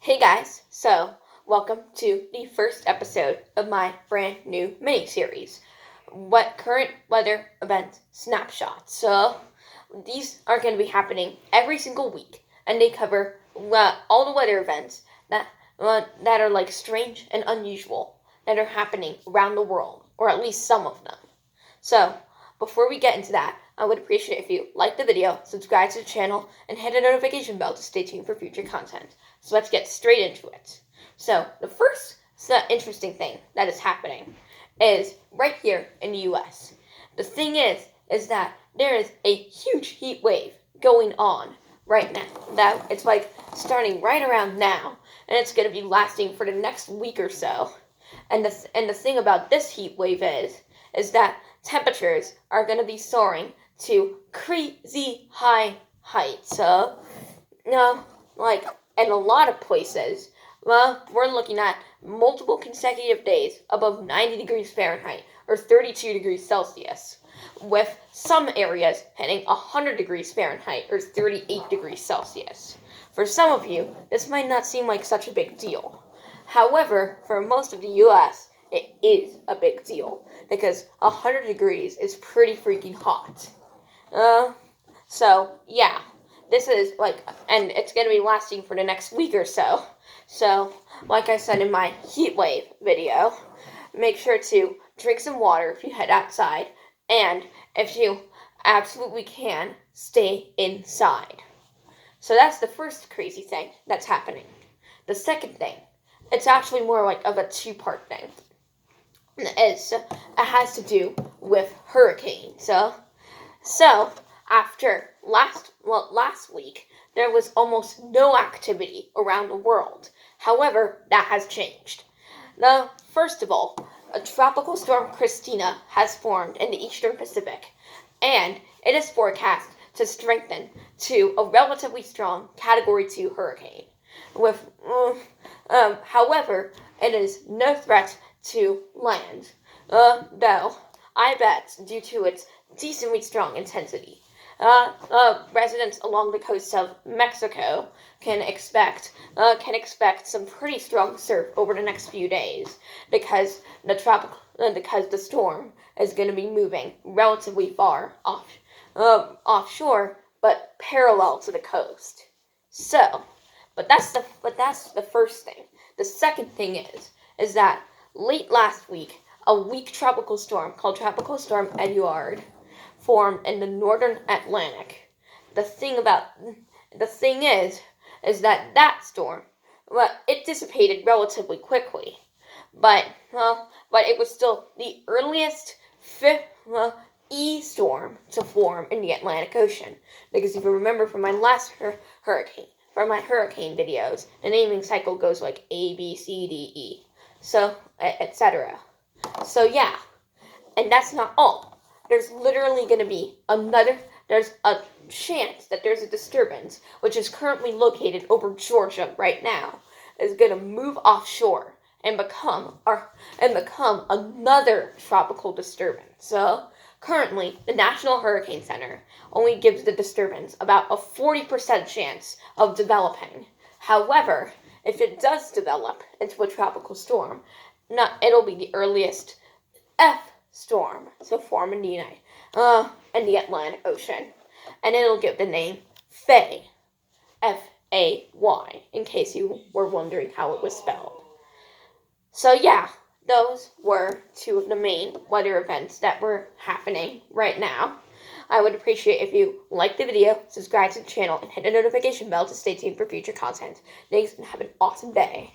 Hey guys, so welcome to the first episode of my brand new mini-series, Current Weather Event Snapshots. So these are going to be happening every single week, and they cover all the weather events that are like strange and unusual that are happening around the world, or at least some of them. So before we get into that, I would appreciate if you like the video, subscribe to the channel, and hit the notification bell to stay tuned for future content. So let's get straight into it. So the first interesting thing that is happening is right here in the US. The thing is that there is a huge heat wave going on right now. That it's like starting right around now, and it's going to be lasting for the next week or so. And the thing about this heat wave is that temperatures are going to be soaring to crazy high heights. Like in a lot of places, we're looking at multiple consecutive days above 90 degrees Fahrenheit or 32 degrees Celsius, with some areas hitting 100 degrees Fahrenheit or 38 degrees Celsius. For some of you, this might not seem like such a big deal. However, for most of the US, it is a big deal because 100 degrees is pretty freaking hot. So yeah, this is and it's going to be lasting for the next week or so. So, like I said in my heat wave video, make sure to drink some water if you head outside, and if you absolutely can, stay inside. So that's the first crazy thing that's happening. The second thing, it's actually more like of a two-part thing. It has to do with hurricanes. So after last week, there was almost no activity around the world. However, that has changed. First of all, a tropical storm Christina has formed in the eastern Pacific, and it is forecast to strengthen to a relatively strong Category 2 hurricane. However, it is no threat to land, though I bet due to its decently strong intensity. Residents along the coast of Mexico can expect some pretty strong surf over the next few days because the storm is going to be moving relatively far offshore, but parallel to the coast. But that's the first thing. The second thing is that late last week, a weak tropical storm called Tropical Storm Edouard formed in the northern Atlantic. The thing is that storm, it dissipated relatively quickly, but it was still the earliest E storm to form in the Atlantic Ocean. Because if you remember from my last hurricane videos, the naming cycle goes like A, B, C, D, E, so etc. So yeah, and that's not all. There's literally going to be there's a chance that there's a disturbance, which is currently located over Georgia right now, is going to move offshore and become another tropical disturbance. So currently, the National Hurricane Center only gives the disturbance about a 40% chance of developing. However, if it does develop into a tropical storm, it'll be the earliest F storm to form in the Atlantic Ocean, and it'll get the name Fay, F-A-Y, in case you were wondering how it was spelled. So yeah, those were two of the main weather events that were happening right now. I would appreciate if you like the video, subscribe to the channel, and hit the notification bell to stay tuned for future content. Thanks, and have an awesome day.